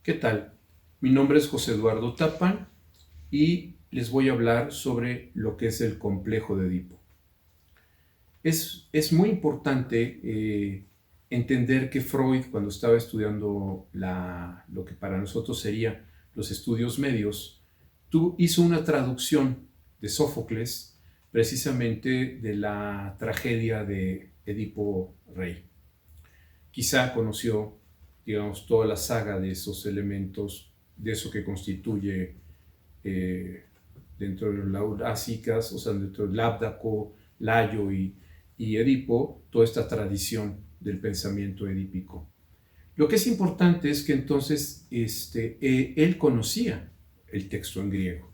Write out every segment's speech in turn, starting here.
¿Qué tal? Mi nombre es José Eduardo Tapan y les voy a hablar sobre lo que es el complejo de Edipo. Es muy importante entender que Freud, cuando estaba estudiando lo que para nosotros sería los estudios medios, hizo una traducción de Sófocles precisamente de la tragedia de Edipo Rey. Quizá conoció, digamos, toda la saga de esos elementos, de eso que constituye eh, dentro de los laurásicas, o sea, dentro del Lábdaco, Layo y Edipo, toda esta tradición del pensamiento edípico. Lo que es importante es que entonces él conocía el texto en griego,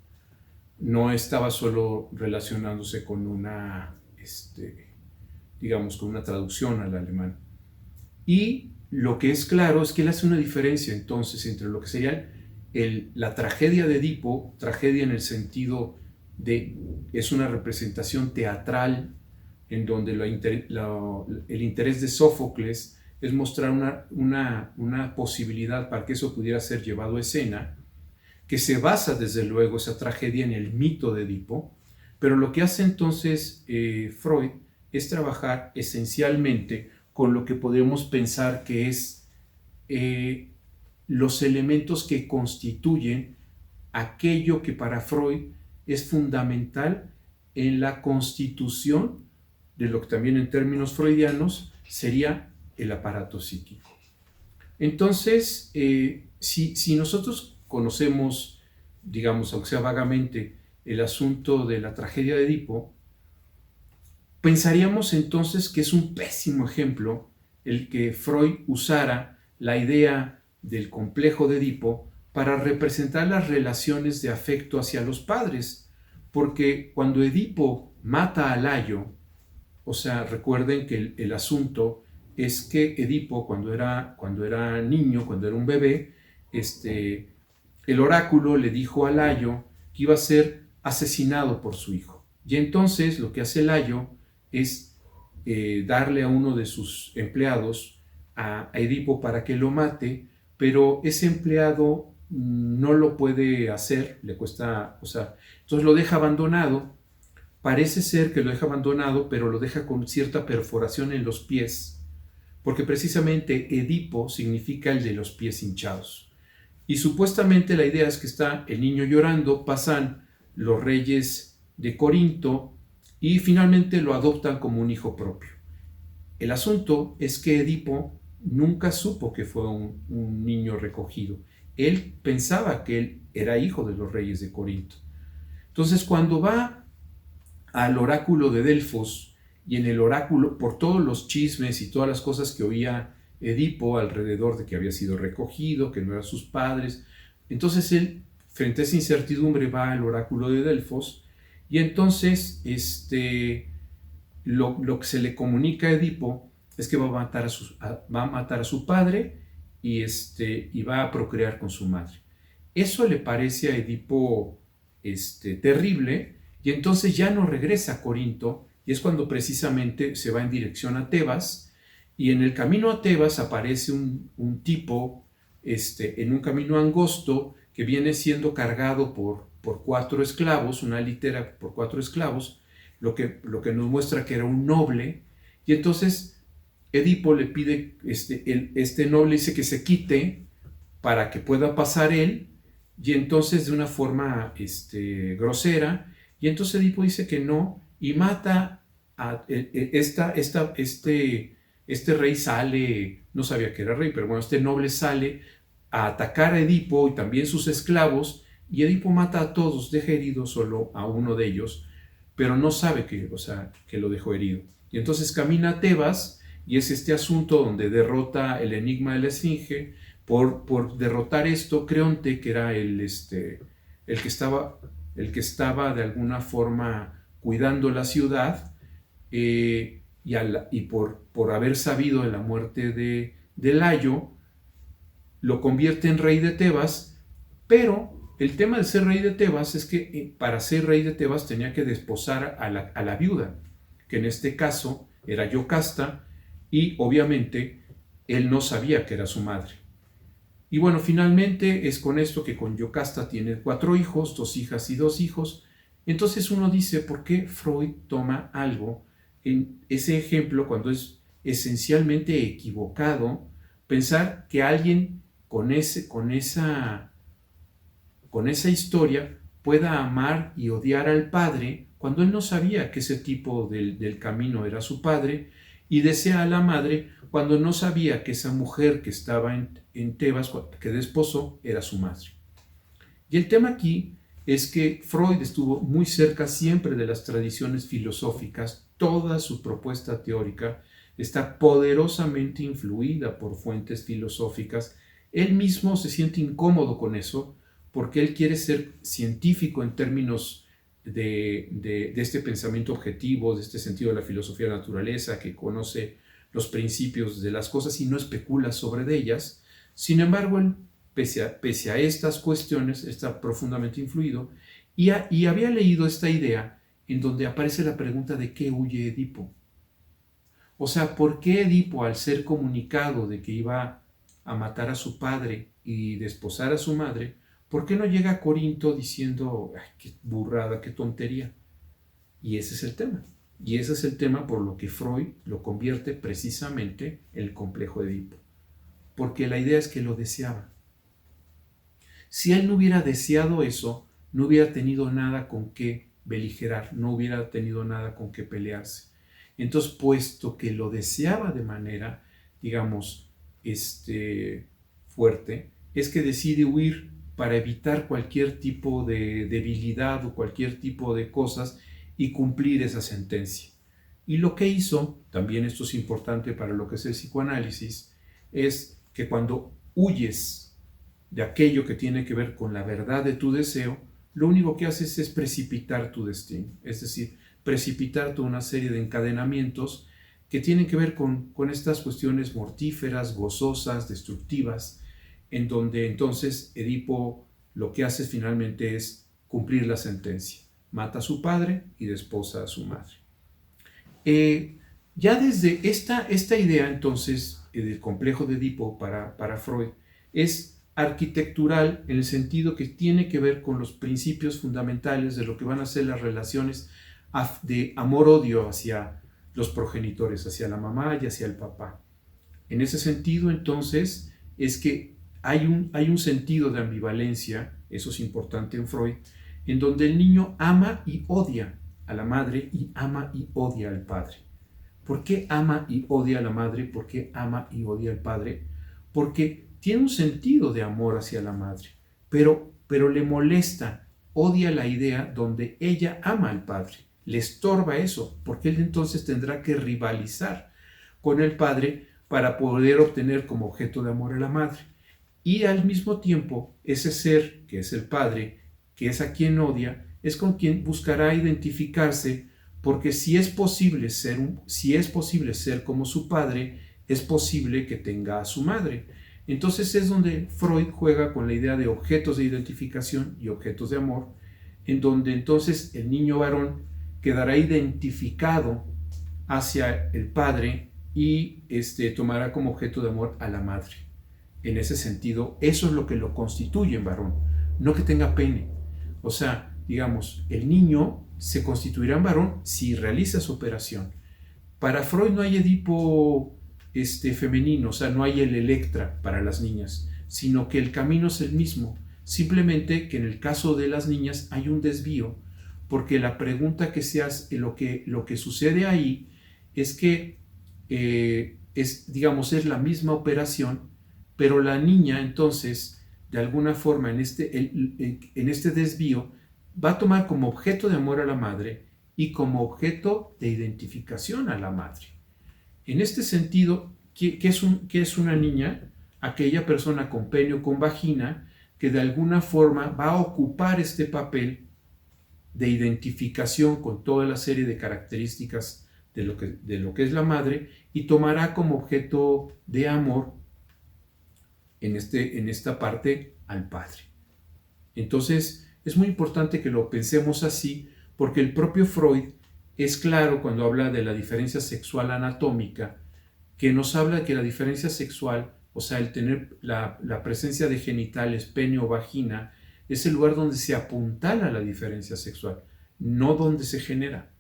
no estaba solo relacionándose con digamos, con una traducción al alemán. Y lo que es claro es que él hace una diferencia entonces entre lo que sería la tragedia de Edipo, tragedia en el sentido de es una representación teatral en donde el interés de Sófocles es mostrar una posibilidad para que eso pudiera ser llevado a escena, que se basa desde luego esa tragedia en el mito de Edipo, pero lo que hace entonces Freud es trabajar esencialmente con lo que podemos pensar que es los elementos que constituyen aquello que para Freud es fundamental en la constitución de lo que también en términos freudianos sería el aparato psíquico. Entonces, si nosotros conocemos, digamos, aunque sea vagamente, el asunto de la tragedia de Edipo, pensaríamos entonces que es un pésimo ejemplo el que Freud usara la idea del complejo de Edipo para representar las relaciones de afecto hacia los padres, porque cuando Edipo mata a Layo, o sea, recuerden que el asunto es que Edipo cuando era niño, cuando era un bebé, el oráculo le dijo a Layo que iba a ser asesinado por su hijo. Y entonces lo que hace Layo es darle a uno de sus empleados a Edipo para que lo mate, pero ese empleado no lo puede hacer, le cuesta, o sea, entonces lo deja abandonado. Parece ser que lo deja abandonado, pero lo deja con cierta perforación en los pies, porque precisamente Edipo significa el de los pies hinchados. Y supuestamente la idea es que está el niño llorando, pasan los reyes de Corinto y finalmente lo adoptan como un hijo propio. El asunto es que Edipo nunca supo que fue un niño recogido. Él pensaba que él era hijo de los reyes de Corinto. Entonces, cuando va al oráculo de Delfos, y en el oráculo, por todos los chismes y todas las cosas que oía Edipo alrededor de que había sido recogido, que no eran sus padres, entonces él, frente a esa incertidumbre, va al oráculo de Delfos, y entonces lo que se le comunica a Edipo es que va a matar a su padre y va a procrear con su madre. Eso le parece a Edipo terrible, y entonces ya no regresa a Corinto, y es cuando precisamente se va en dirección a Tebas, y en el camino a Tebas aparece un tipo en un camino angosto que viene siendo cargado por 4 esclavos, una litera por 4 esclavos, lo que nos muestra que era un noble, y entonces Edipo le pide, este noble dice que se quite para que pueda pasar él, y entonces de una forma grosera, y entonces Edipo dice que no, y mata a este rey sale, no sabía que era rey, pero bueno, este noble sale a atacar a Edipo y también sus esclavos, y Edipo mata a todos, deja herido solo a uno de ellos, pero no sabe que lo dejó herido. Y entonces camina a Tebas, y es este asunto donde derrota el enigma de la Esfinge. Por derrotar esto, Creonte, que era el que estaba de alguna forma cuidando la ciudad, y por haber sabido de la muerte de Layo, lo convierte en rey de Tebas, pero el tema de ser rey de Tebas es que para ser rey de Tebas tenía que desposar a la viuda, que en este caso era Yocasta, y obviamente él no sabía que era su madre. Y bueno, finalmente es con esto que con Yocasta tiene 4 hijos, 2 hijas y 2 hijos. Entonces uno dice, ¿por qué Freud toma algo en ese ejemplo cuando es esencialmente equivocado pensar que alguien con esa historia pueda amar y odiar al padre cuando él no sabía que ese tipo del camino era su padre, y desea a la madre cuando no sabía que esa mujer que estaba en Tebas, que desposó, era su madre? Y el tema aquí es que Freud estuvo muy cerca siempre de las tradiciones filosóficas. Toda su propuesta teórica está poderosamente influida por fuentes filosóficas. Él mismo se siente incómodo con eso porque él quiere ser científico en términos de este pensamiento objetivo, de este sentido de la filosofía de la naturaleza, que conoce los principios de las cosas y no especula sobre ellas. Sin embargo, él, pese a estas cuestiones, está profundamente influido y había leído esta idea en donde aparece la pregunta de qué huye Edipo. O sea, ¿por qué Edipo, al ser comunicado de que iba a matar a su padre y desposar a su madre, por qué no llega a Corinto diciendo, ay, qué burrada, qué tontería? Y ese es el tema. Y ese es el tema por lo que Freud lo convierte precisamente en el complejo de Edipo. Porque la idea es que lo deseaba. Si él no hubiera deseado eso, no hubiera tenido nada con qué beligerar, no hubiera tenido nada con qué pelearse. Entonces, puesto que lo deseaba de manera, digamos, fuerte, es que decide huir para evitar cualquier tipo de debilidad o cualquier tipo de cosas y cumplir esa sentencia. Y lo que hizo, también esto es importante para lo que es el psicoanálisis, es que cuando huyes de aquello que tiene que ver con la verdad de tu deseo, lo único que haces es precipitar tu destino, es decir, precipitar toda una serie de encadenamientos que tienen que ver con estas cuestiones mortíferas, gozosas, destructivas, en donde entonces Edipo lo que hace finalmente es cumplir la sentencia. Mata a su padre y desposa a su madre. Ya desde esta idea entonces del complejo de Edipo para Freud es arquitectural en el sentido que tiene que ver con los principios fundamentales de lo que van a ser las relaciones de amor-odio hacia los progenitores, hacia la mamá y hacia el papá. En ese sentido, entonces, es que hay un sentido de ambivalencia, eso es importante en Freud, en donde el niño ama y odia a la madre y ama y odia al padre. ¿Por qué ama y odia a la madre? ¿Por qué ama y odia al padre? Porque tiene un sentido de amor hacia la madre, pero le molesta, odia la idea donde ella ama al padre. Le estorba eso, porque él entonces tendrá que rivalizar con el padre para poder obtener como objeto de amor a la madre. Y al mismo tiempo, ese ser, que es el padre, que es a quien odia, es con quien buscará identificarse, porque si es posible ser como su padre, es posible que tenga a su madre. Entonces es donde Freud juega con la idea de objetos de identificación y objetos de amor, en donde entonces el niño varón quedará identificado hacia el padre y tomará como objeto de amor a la madre. En ese sentido, eso es lo que lo constituye en varón, no que tenga pene. O sea, digamos, el niño se constituirá en varón si realiza su operación. Para Freud no hay Edipo femenino, o sea, no hay el Electra para las niñas, sino que el camino es el mismo, simplemente que en el caso de las niñas hay un desvío, porque la pregunta que se hace, lo que sucede ahí es que digamos, es la misma operación, pero la niña entonces, de alguna forma, en este desvío, va a tomar como objeto de amor a la madre y como objeto de identificación a la madre. En este sentido, ¿qué es una niña? Aquella persona con pene o con vagina que de alguna forma va a ocupar este papel de identificación con toda la serie de características de lo que es la madre y tomará como objeto de amor en esta parte al padre. Entonces, es muy importante que lo pensemos así, porque el propio Freud es claro cuando habla de la diferencia sexual anatómica, que nos habla de que la diferencia sexual o sea, el tener la presencia de genitales, pene o vagina, es el lugar donde se apuntala la diferencia sexual, no donde se genera.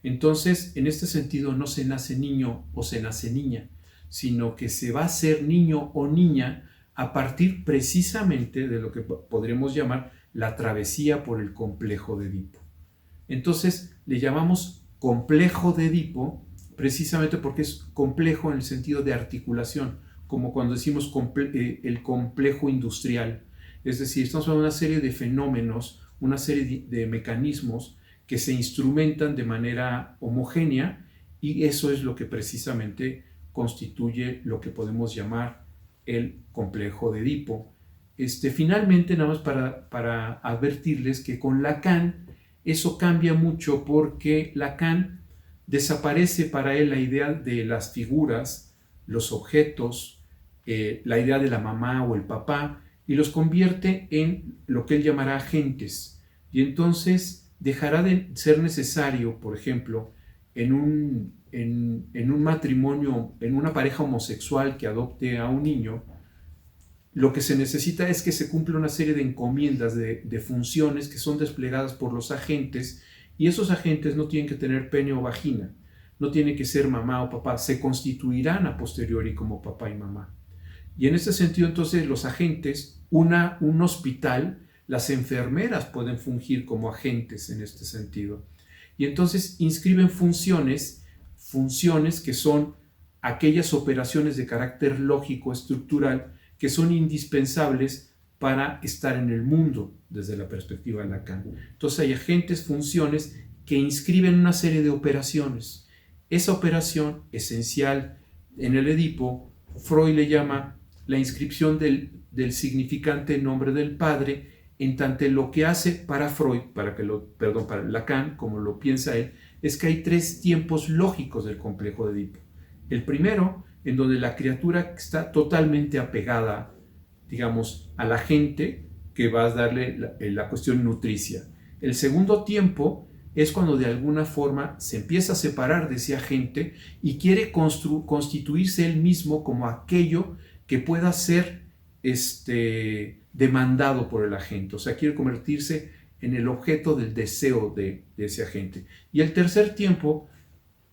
Entonces, en este sentido, no se nace niño o se nace niña, sino que se va a ser niño o niña a partir precisamente de lo que podríamos llamar la travesía por el complejo de Edipo. Entonces, le llamamos complejo de Edipo precisamente porque es complejo en el sentido de articulación, como cuando decimos el complejo industrial. Es decir, estamos hablando de una serie de fenómenos, una serie de mecanismos que se instrumentan de manera homogénea, y eso es lo que precisamente constituye lo que podemos llamar el complejo de Edipo. Finalmente, nada más para advertirles que con Lacan eso cambia mucho, porque Lacan desaparece para él la idea de las figuras, los objetos, la idea de la mamá o el papá, y los convierte en lo que él llamará agentes. Y entonces dejará de ser necesario, por ejemplo, en un matrimonio, en una pareja homosexual que adopte a un niño, lo que se necesita es que se cumpla una serie de encomiendas, de funciones que son desplegadas por los agentes, y esos agentes no tienen que tener pene o vagina, no tienen que ser mamá o papá, se constituirán a posteriori como papá y mamá. Y en ese sentido, entonces, los agentes, un hospital, las enfermeras pueden fungir como agentes en este sentido. Y entonces inscriben funciones que son aquellas operaciones de carácter lógico, estructural, que son indispensables para estar en el mundo desde la perspectiva de Lacan. Entonces hay agentes, funciones que inscriben una serie de operaciones. Esa operación esencial en el Edipo, Freud le llama la inscripción del significante nombre del padre, en tanto lo que hace para Freud, para Lacan, como lo piensa él, es que hay tres tiempos lógicos del complejo de Edipo. El primero, en donde la criatura está totalmente apegada, digamos, a la gente que va a darle la cuestión nutricia. El segundo tiempo es cuando de alguna forma se empieza a separar de ese agente y quiere constituirse él mismo como aquello que pueda ser demandado por el agente, o sea, quiere convertirse en el objeto del deseo de ese agente. Y el tercer tiempo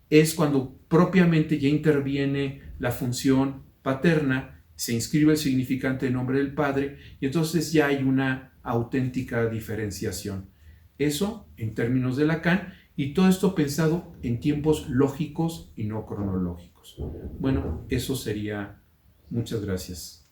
es cuando propiamente ya interviene la función paterna, se inscribe el significante en nombre del padre, y entonces ya hay una auténtica diferenciación. Eso en términos de Lacan, y todo esto pensado en tiempos lógicos y no cronológicos. Bueno, eso sería. Muchas gracias.